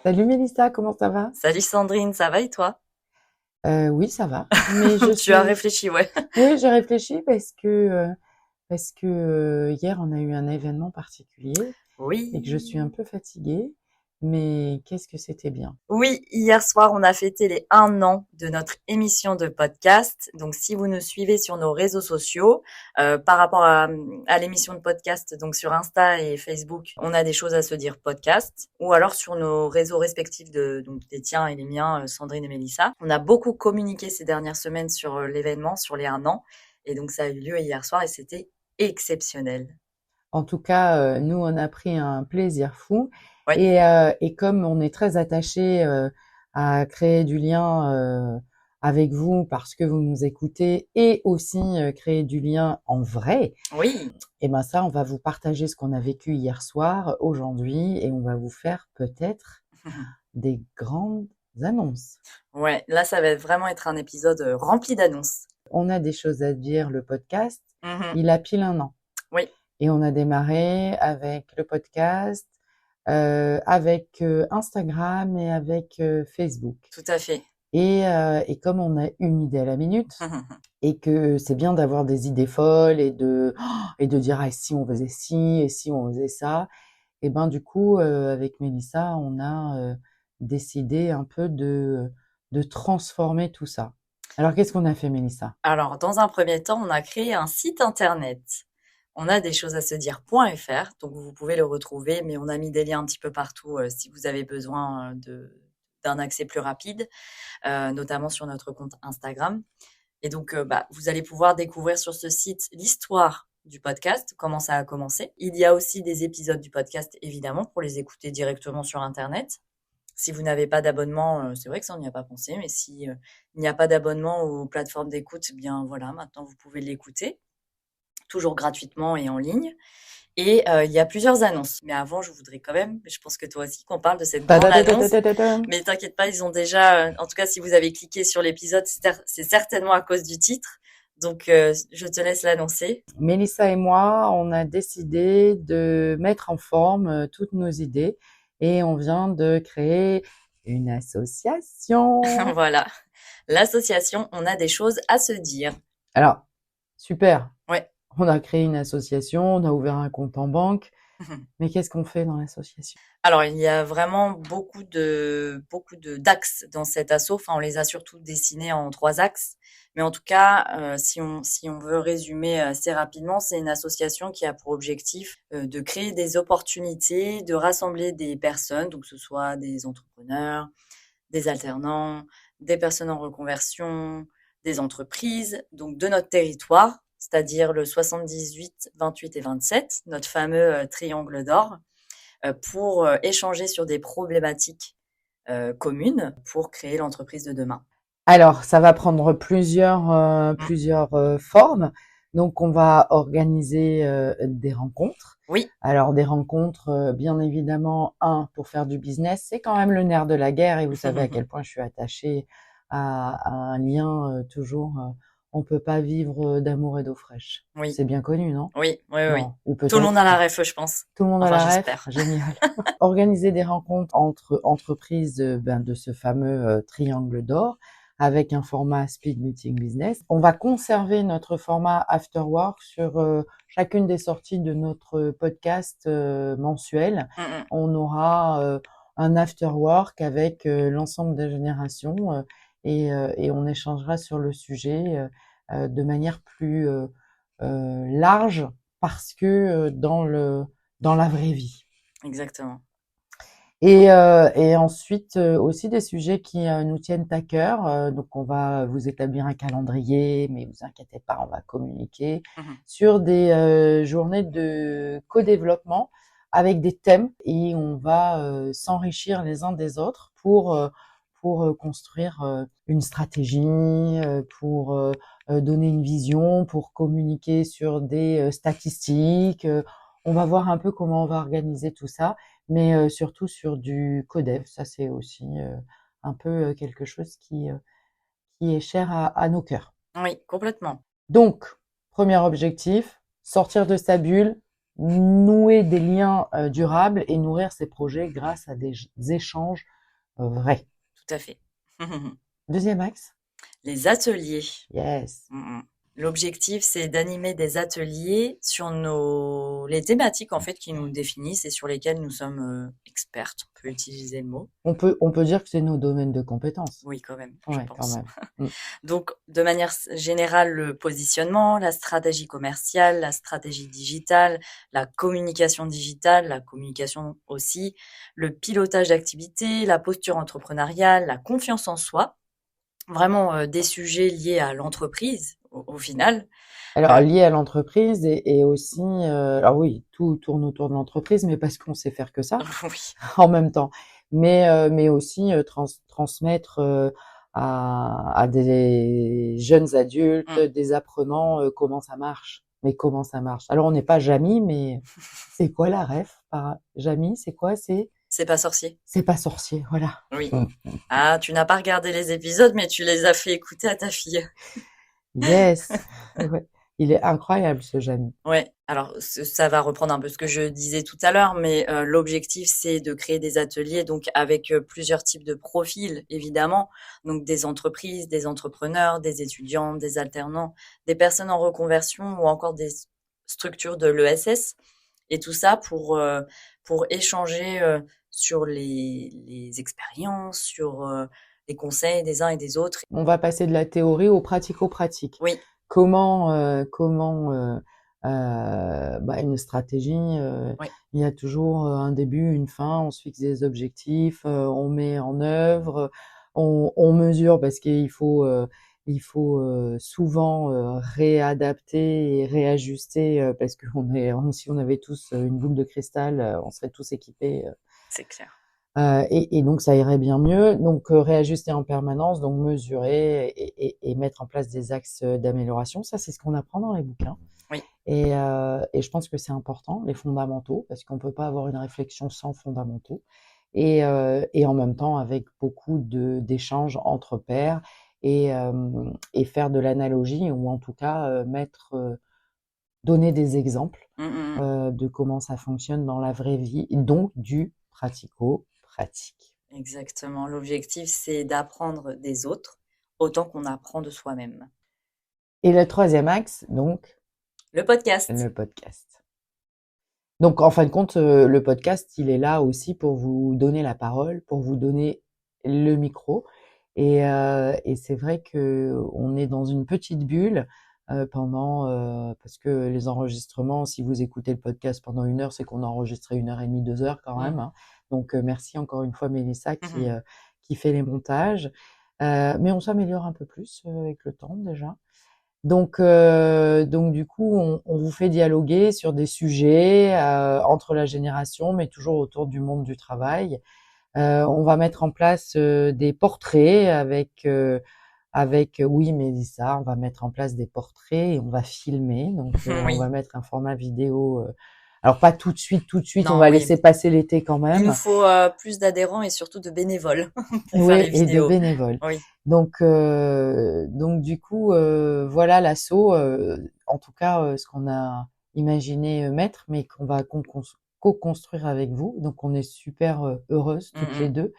Salut Mélissa, comment ça va? Salut Sandrine, ça va et toi? Oui, ça va. Mais je Tu as suis. réfléchi, ouais. Oui, j'ai réfléchi parce que hier on a eu un événement particulier et que je suis un Oui. peu fatiguée. Mais qu'est-ce que c'était bien. Oui, hier soir, on a fêté les 1 an de notre émission de podcast. Donc, si vous nous suivez sur nos réseaux sociaux, par rapport à l'émission de podcast, donc sur Insta et Facebook, on a des choses à se dire podcast, ou alors sur nos réseaux respectifs donc les tiens et les miens, Sandrine et Mélissa. On a beaucoup communiqué ces dernières semaines sur l'événement, sur les 1 an. Et donc, ça a eu lieu hier soir et c'était exceptionnel. En tout cas, nous on a pris un plaisir fou Ouais. et comme on est très attachés à créer du lien avec vous parce que vous nous écoutez et aussi créer du lien en vrai. Oui. Et ben ça, on va vous partager ce qu'on a vécu hier soir, aujourd'hui, et on va vous faire peut-être des grandes annonces. Ouais, là, ça va vraiment être un épisode rempli d'annonces. On a des choses à dire, le podcast, Mhm. il a pile 1 an. Oui, Et on a démarré avec le podcast, avec Instagram et avec Facebook. tout à fait. Et comme on a une idée à la minute, et que c'est bien d'avoir des idées folles et de dire ah, si on faisait ci et si on faisait ça, et ben du coup avec Mélissa on a décidé un peu de transformer tout ça. Alors qu'est-ce qu'on a fait Mélissa? Alors, dans un premier temps, on a créé un site internet. On a des choses à se dire.fr, donc vous pouvez le retrouver, mais on a mis des liens un petit peu partout si vous avez besoin d'un accès plus rapide, notamment sur notre compte Instagram. Et donc, vous allez pouvoir découvrir sur ce site l'histoire du podcast, comment ça a commencé. Il y a aussi des épisodes du podcast, évidemment, pour les écouter directement sur Internet. Si vous n'avez pas d'abonnement, c'est vrai que ça, on n'y a pas pensé, mais si il n'y a pas d'abonnement aux plateformes d'écoute, eh bien voilà, maintenant vous pouvez l'écouter, toujours gratuitement et en ligne. Et il y a plusieurs annonces. Mais avant, je voudrais quand même, je pense que toi aussi, qu'on parle de cette grande annonce. Ta-da-da-da-da-da-da. Mais t'inquiète pas, ils ont déjà, en tout cas, si vous avez cliqué sur l'épisode, c'est certainement à cause du titre. Donc, je te laisse l'annoncer. Mélissa et moi, on a décidé de mettre en forme toutes nos idées et on vient de créer une association. Voilà. L'association, on a des choses à se dire. Alors, super. Ouais. On a créé une association, on a ouvert un compte en banque, mais qu'est-ce qu'on fait dans l'association? Alors, il y a vraiment beaucoup de d'axes dans cet asso. Enfin, on les a surtout dessinés en 3 axes. Mais en tout cas, si on veut résumer assez rapidement, c'est une association qui a pour objectif de créer des opportunités, de rassembler des personnes, donc que ce soit des entrepreneurs, des alternants, des personnes en reconversion, des entreprises, donc de notre territoire, c'est-à-dire le 78, 28 et 27, notre fameux triangle d'or pour échanger sur des problématiques communes pour créer l'entreprise de demain. Alors, ça va prendre Mm. plusieurs formes. Donc, on va organiser des rencontres. Oui, Alors, des rencontres, bien évidemment, pour faire du business, c'est quand même le nerf de la guerre et vous savez à quel point je suis attachée à un lien toujours. On peut pas vivre d'amour et d'eau fraîche. oui, C'est bien connu, non? oui, oui, oui. Bon, ou Tout le monde peut-être a la ref, je pense. tout le monde a Enfin, la ref, j'espère. génial. Organiser des rencontres entre entreprises de ce fameux triangle d'or avec un format speed meeting business. On va conserver notre format after work sur chacune des sorties de notre podcast mensuel. Mm, On aura un after work avec l'ensemble des générations et on échangera sur le sujet de manière plus large parce que dans la vraie vie. exactement. Et ensuite aussi des sujets qui nous tiennent à cœur. Donc on va vous établir un calendrier, mais vous inquiétez pas, on va communiquer Mhm. sur des journées de co-développement avec des thèmes et on va s'enrichir les uns des autres pour construire une stratégie, pour donner une vision, pour communiquer sur des statistiques. On va voir un peu comment on va organiser tout ça. mais surtout sur du codev. Ça, c'est aussi un peu quelque chose qui est cher à nos cœurs. Oui, complètement. Donc, premier objectif, sortir de sa bulle, nouer des liens durables et nourrir ses projets grâce à des échanges vrais. Tout à fait. Deuxième axe. Les ateliers. Yes. L'objectif, c'est d'animer des ateliers sur les thématiques en fait qui nous définissent et sur lesquelles nous sommes expertes. On peut utiliser le mot. On peut dire que c'est nos domaines de compétences. Oui, quand même, Ouais, je pense. quand même. Donc, de manière générale, le positionnement, la stratégie commerciale, la stratégie digitale, la communication digitale, la communication aussi, le pilotage d'activité, la posture entrepreneuriale, la confiance en soi. Vraiment des sujets liés à l'entreprise au final. Alors, lié à l'entreprise et aussi, alors oui, tout tourne autour de l'entreprise, mais parce qu'on sait faire que ça Oui. en même temps. Mais aussi transmettre à des jeunes adultes, des apprenants, comment ça marche. Mais comment ça marche? Alors, on n'est pas Jamy, mais c'est quoi la ref par Jamy? C'est quoi? C'est pas sorcier. C'est pas sorcier, voilà. Oui. Ah, tu n'as pas regardé les épisodes, mais tu les as fait écouter à ta fille. Yes. Ouais. Il est incroyable, ce Jamy. Ouais. Alors, ça va reprendre un peu ce que je disais tout à l'heure, mais l'objectif, c'est de créer des ateliers, donc avec plusieurs types de profils, évidemment. Donc, des entreprises, des entrepreneurs, des étudiants, des alternants, des personnes en reconversion ou encore des structures de l'ESS. Et tout ça pour échanger sur les expériences, sur les conseils des uns et des autres. On va passer de la théorie au pratico-pratique. Oui. Comment une stratégie, Oui. il y a toujours un début, une fin, on se fixe des objectifs, on met en œuvre, on mesure parce qu'il faut souvent réadapter et réajuster parce que si on avait tous une boule de cristal, on serait tous équipés. C'est clair. Et donc ça irait bien mieux. Donc réajuster en permanence, donc mesurer et mettre en place des axes d'amélioration. Ça, c'est ce qu'on apprend dans les bouquins. Oui. Et je pense que c'est important, les fondamentaux, parce qu'on peut pas avoir une réflexion sans fondamentaux. Et en même temps, avec beaucoup d'échanges entre pairs et faire de l'analogie ou en tout cas donner des exemples de comment ça fonctionne dans la vraie vie, donc du pratico-pratique. Exactement. L'objectif, c'est d'apprendre des autres autant qu'on apprend de soi-même. Et le troisième axe, donc, le podcast. Le podcast. Donc, en fin de compte, le podcast, il est là aussi pour vous donner la parole, pour vous donner le micro. Et c'est vrai que on est dans une petite bulle parce que les enregistrements, si vous écoutez le podcast pendant 1 heure, c'est qu'on a enregistré 1h30, 2 heures quand même. Hein. Donc, merci encore une fois Mélissa qui fait les montages. Mais on s'améliore un peu plus avec le temps déjà. Donc du coup, on vous fait dialoguer sur des sujets entre la génération, mais toujours autour du monde du travail. On va mettre en place des portraits avec oui, Mélissa, on va mettre en place des portraits et on va filmer. Donc Oui. on va mettre un format vidéo. Alors pas tout de suite, Non, on va laisser passer l'été quand même. Il nous faut plus d'adhérents et surtout de bénévoles pour Oui, faire les vidéos. Et de bénévoles. Oui. Donc du coup, voilà l'assaut, en tout cas ce qu'on a imaginé mettre, mais qu'on va co-construire avec vous. Donc on est super heureuses toutes les deux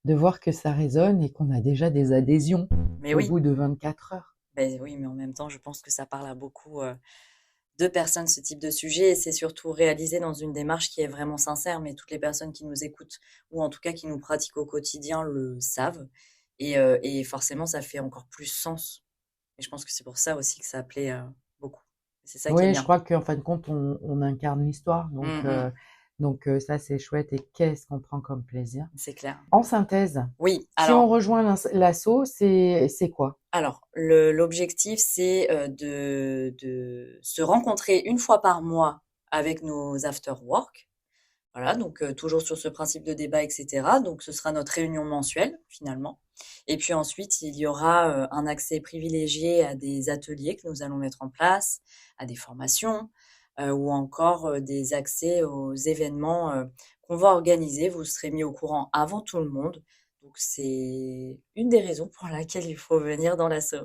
de voir que ça résonne et qu'on a déjà des adhésions au bout de 24 heures. Ben oui, mais en même temps, je pense que ça parle à beaucoup de personnes, ce type de sujet, et c'est surtout réalisé dans une démarche qui est vraiment sincère, mais toutes les personnes qui nous écoutent, ou en tout cas qui nous pratiquent au quotidien, le savent, et forcément, ça fait encore plus sens. Et je pense que c'est pour ça aussi que ça plaît beaucoup. C'est ça qui est bien. Oui, je crois qu'en fin de compte, on incarne l'histoire, donc ça c'est chouette, et qu'est-ce qu'on prend comme plaisir. C'est clair. En synthèse, oui, alors, si on rejoint l'assaut, c'est quoi? Alors, l'objectif, c'est de se rencontrer une fois par mois avec nos after-work. Voilà, donc toujours sur ce principe de débat, etc. Donc, ce sera notre réunion mensuelle, finalement. Et puis ensuite, il y aura un accès privilégié à des ateliers que nous allons mettre en place, à des formations, ou encore des accès aux événements qu'on va organiser. Vous serez mis au courant avant tout le monde. Donc, c'est une des raisons pour laquelle il faut venir dans l'asso.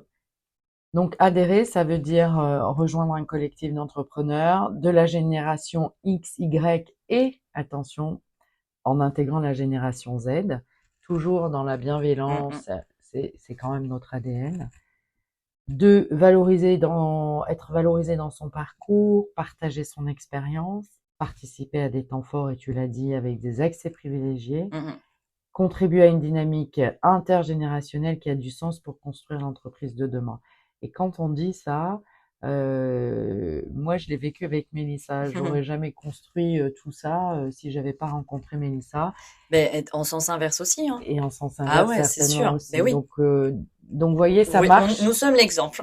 Donc adhérer, ça veut dire rejoindre un collectif d'entrepreneurs de la génération X, Y et, attention, en intégrant la génération Z, toujours dans la bienveillance, c'est quand même notre ADN. De être valorisé dans son parcours, partager son expérience, participer à des temps forts, et tu l'as dit, avec des accès privilégiés, contribuer à une dynamique intergénérationnelle qui a du sens pour construire l'entreprise de demain. Et quand on dit ça, moi je l'ai vécu avec Mélissa. J'aurais jamais construit tout ça si j'avais pas rencontré Mélissa. Mais en sens inverse aussi, hein. Et en sens inverse, ouais, c'est sûr. aussi. Mais oui. Donc, vous voyez, ça marche. Nous sommes l'exemple.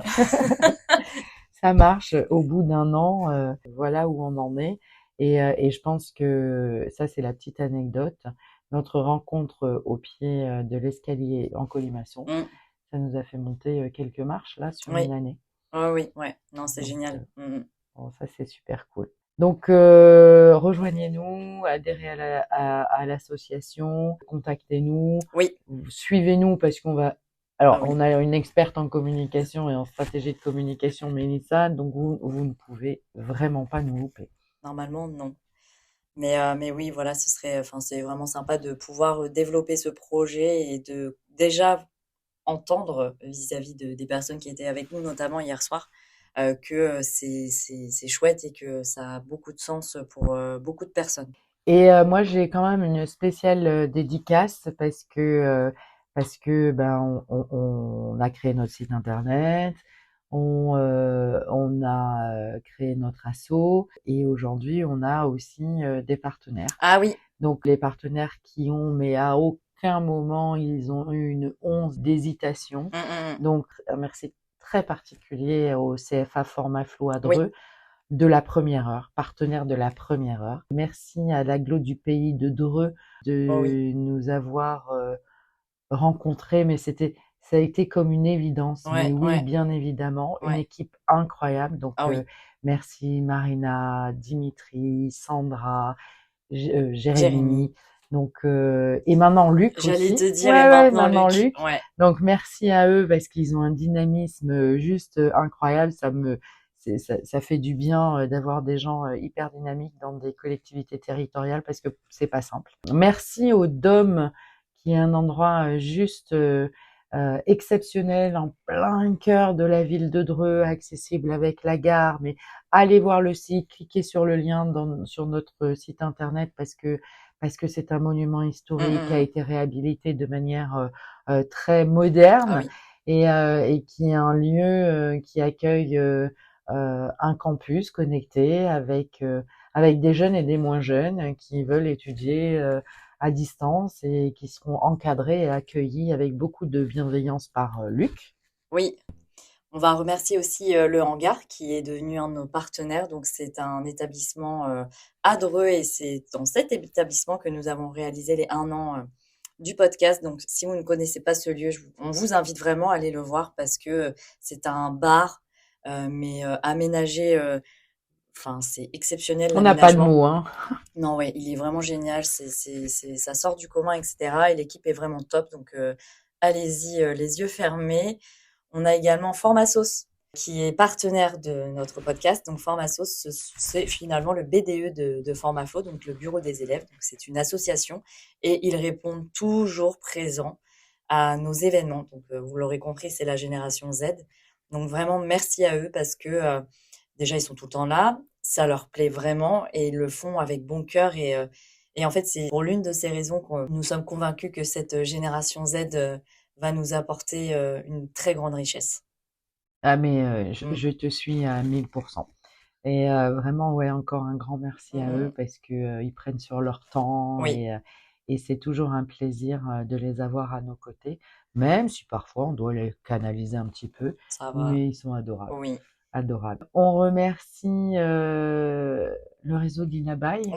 Ça marche au bout d'un an. Voilà où on en est. Et je pense que ça, c'est la petite anecdote. Notre rencontre au pied de l'escalier en colimaçon, ça nous a fait monter quelques marches là sur une année. Oui, ouais. Non, c'est génial. Bon, ça, c'est super cool. Donc, rejoignez-nous, adhérez à l'association, contactez-nous. Oui. Suivez-nous parce qu'on va... Alors, on a une experte en communication et en stratégie de communication, Mélissa, donc vous ne pouvez vraiment pas nous louper. Normalement, non. Mais oui, voilà, c'est vraiment sympa de pouvoir développer ce projet et de déjà entendre vis-à-vis des personnes qui étaient avec nous, notamment hier soir, que c'est chouette et que ça a beaucoup de sens pour beaucoup de personnes. Et moi, j'ai quand même une spéciale dédicace parce que on a créé notre site internet, on a créé notre asso et aujourd'hui, on a aussi des partenaires. Ah oui. Donc les partenaires mais à aucun moment ils ont eu une once d'hésitation. Donc un merci très particulier au CFA Format Flow à Dreux. De la première heure, partenaire de la première heure. Merci à l'agglo du pays de Dreux de nous avoir rencontrés, mais ça a été comme une évidence. Mais oui, bien évidemment, une équipe incroyable. Donc merci Marina, Dimitri, Sandra, Jérémy. Donc et maintenant Luc aussi. J'allais te dire et maintenant Luc. Donc merci à eux parce qu'ils ont un dynamisme juste incroyable. Ça fait du bien d'avoir des gens hyper dynamiques dans des collectivités territoriales parce que c'est pas simple. Merci au Dôme qui est un endroit juste exceptionnel en plein cœur de la ville de Dreux, accessible avec la gare. Mais allez voir le site, cliquez sur le lien sur notre site internet parce que c'est un monument historique qui a été réhabilité de manière très moderne et qui est un lieu qui accueille un campus connecté avec des jeunes et des moins jeunes qui veulent étudier à distance et qui seront encadrés et accueillis avec beaucoup de bienveillance par Luc. Oui. On va remercier aussi le Hangar qui est devenu un de nos partenaires. Donc, c'est un établissement à Dreux et c'est dans cet établissement que nous avons réalisé les 1 an du podcast. Donc, si vous ne connaissez pas ce lieu, on vous invite vraiment à aller le voir parce que c'est un bar, mais aménagé. C'est exceptionnel. On n'a pas de mots, hein. Non, ouais, il est vraiment génial. Ça sort du commun, etc. Et l'équipe est vraiment top. Donc, allez-y, les yeux fermés. On a également Formasauce qui est partenaire de notre podcast. Donc Formasauce, c'est finalement le BDE de Formaflow, donc le bureau des élèves. Donc c'est une association et ils répondent toujours présents à nos événements. Donc vous l'aurez compris, c'est la génération Z. Donc vraiment merci à eux parce que déjà ils sont tout le temps là, ça leur plaît vraiment et ils le font avec bon cœur et en fait c'est pour l'une de ces raisons que nous sommes convaincus que cette génération Z va nous apporter une très grande richesse. Ah mais je te suis à 1000%. Et vraiment, ouais, encore un grand merci à eux parce que ils prennent sur leur temps et c'est toujours un plaisir de les avoir à nos côtés, même si parfois on doit les canaliser un petit peu. Ça va. Mais ils sont adorables. Oui. Adorables. On remercie le réseau d'Inabaye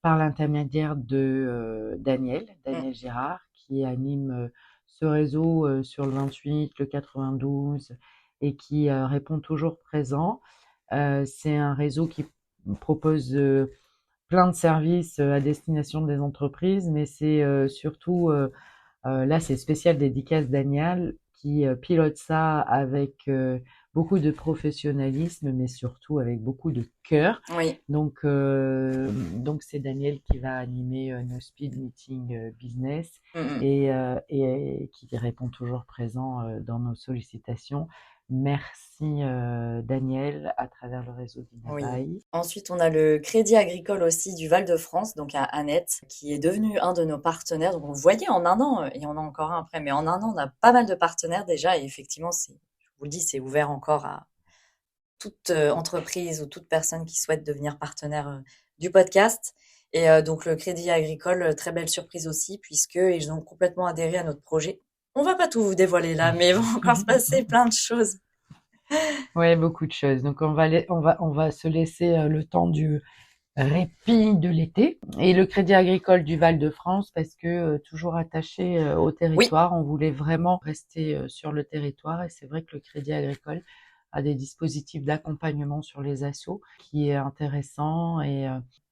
par l'intermédiaire de Daniel Girard qui anime ce réseau sur le 28, le 92 et qui répond toujours présent. C'est un réseau qui propose plein de services à destination des entreprises, mais c'est surtout, là, c'est spécial dédicace Daniel qui pilote ça avec beaucoup de professionnalisme, mais surtout avec beaucoup de cœur. Oui. Donc c'est Daniel qui va animer nos speed meetings business et qui répond toujours présent dans nos sollicitations. Merci Daniel à travers le réseau d'Inabaï. Oui. Ensuite, on a le Crédit Agricole aussi du Val-de-France, donc à Annette, qui est devenu un de nos partenaires. Donc, vous voyez, en un an, il y en a encore un après, mais en un an, on a pas mal de partenaires déjà. Et effectivement, je vous le dis, c'est ouvert encore à toute entreprise ou toute personne qui souhaite devenir partenaire du podcast. Et donc, le Crédit Agricole, très belle surprise aussi, puisqu'ils ont complètement adhéré à notre projet. On va pas tout vous dévoiler là, mais il va encore se passer plein de choses. Ouais, beaucoup de choses. Donc on va se laisser le temps du répit de l'été. Et le Crédit Agricole du Val-de-France, parce que toujours attaché au territoire, on voulait vraiment rester sur le territoire. Et c'est vrai que le Crédit Agricole a des dispositifs d'accompagnement sur les assos qui est intéressant. Et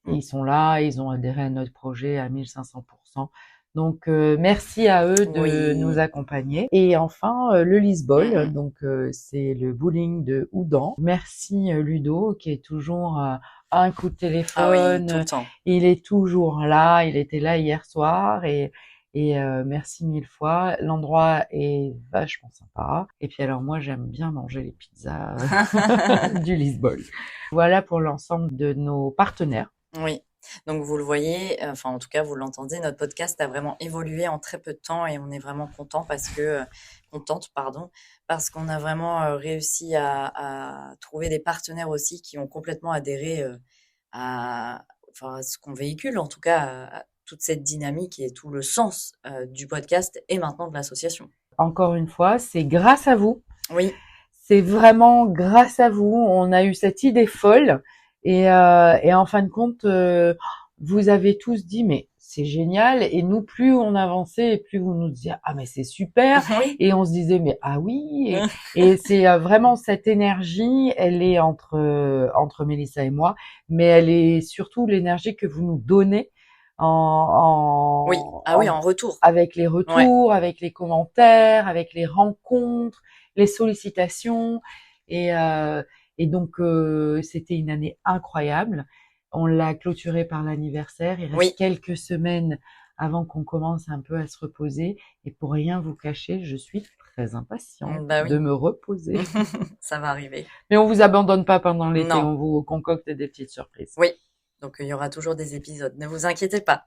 ils sont là, ils ont adhéré à notre projet à 1500%. Donc merci à eux de nous accompagner. Et enfin le Lisbol, donc c'est le bowling de Houdan. Merci Ludo qui est toujours un coup de téléphone. Ah oui, tout le temps. Il est toujours là. Il était là hier soir et merci mille fois. L'endroit est vachement sympa. Et puis alors moi j'aime bien manger les pizzas du Lisbol. Voilà pour l'ensemble de nos partenaires. Oui. Donc vous le voyez, enfin en tout cas vous l'entendez, notre podcast a vraiment évolué en très peu de temps et on est vraiment contente parce qu'on a vraiment réussi à trouver des partenaires aussi qui ont complètement adhéré à ce qu'on véhicule, en tout cas à toute cette dynamique et tout le sens du podcast et maintenant de l'association. Encore une fois, c'est grâce à vous. Oui. C'est vraiment grâce à vous. On a eu cette idée folle. Et en fin de compte, vous avez tous dit, mais c'est génial. Et nous, plus on avançait, et plus vous nous disiez, ah mais c'est super. Oui. Et on se disait, mais ah oui. Et c'est vraiment cette énergie, elle est entre Mélissa et moi, mais elle est surtout l'énergie que vous nous donnez en retour. Avec les retours, avec les commentaires, avec les rencontres, les sollicitations. Et donc, c'était une année incroyable. On l'a clôturé par l'anniversaire. Il reste quelques semaines avant qu'on commence un peu à se reposer. Et pour rien vous cacher, je suis très impatiente de me reposer. Ça va arriver. Mais on vous abandonne pas pendant l'été. On vous concocte des petites surprises. Oui. Donc, il y aura toujours des épisodes. Ne vous inquiétez pas.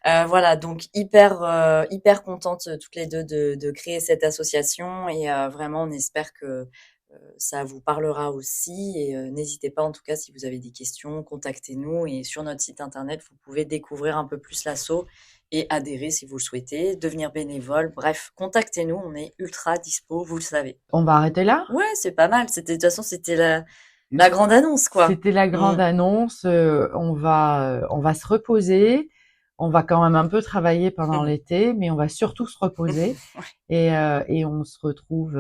Voilà, donc hyper contente toutes les deux de créer cette association et vraiment on espère que ça vous parlera aussi et n'hésitez pas en tout cas si vous avez des questions, contactez-nous et sur notre site internet vous pouvez découvrir un peu plus l'asso et adhérer si vous le souhaitez, devenir bénévole, bref, contactez-nous, on est ultra dispo, vous le savez. On va arrêter là ? Ouais, c'est pas mal, de toute façon c'était la grande annonce quoi. C'était la grande annonce, on va se reposer. On va quand même un peu travailler pendant l'été, mais on va surtout se reposer et on se retrouve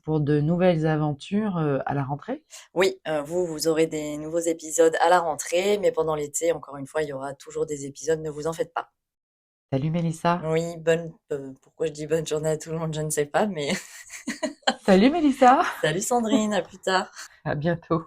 pour de nouvelles aventures à la rentrée. Oui, vous aurez des nouveaux épisodes à la rentrée, mais pendant l'été, encore une fois, il y aura toujours des épisodes, ne vous en faites pas. Salut Mélissa. Oui, pourquoi je dis bonne journée à tout le monde, je ne sais pas, mais... Salut Mélissa. Salut Sandrine, à plus tard. À bientôt.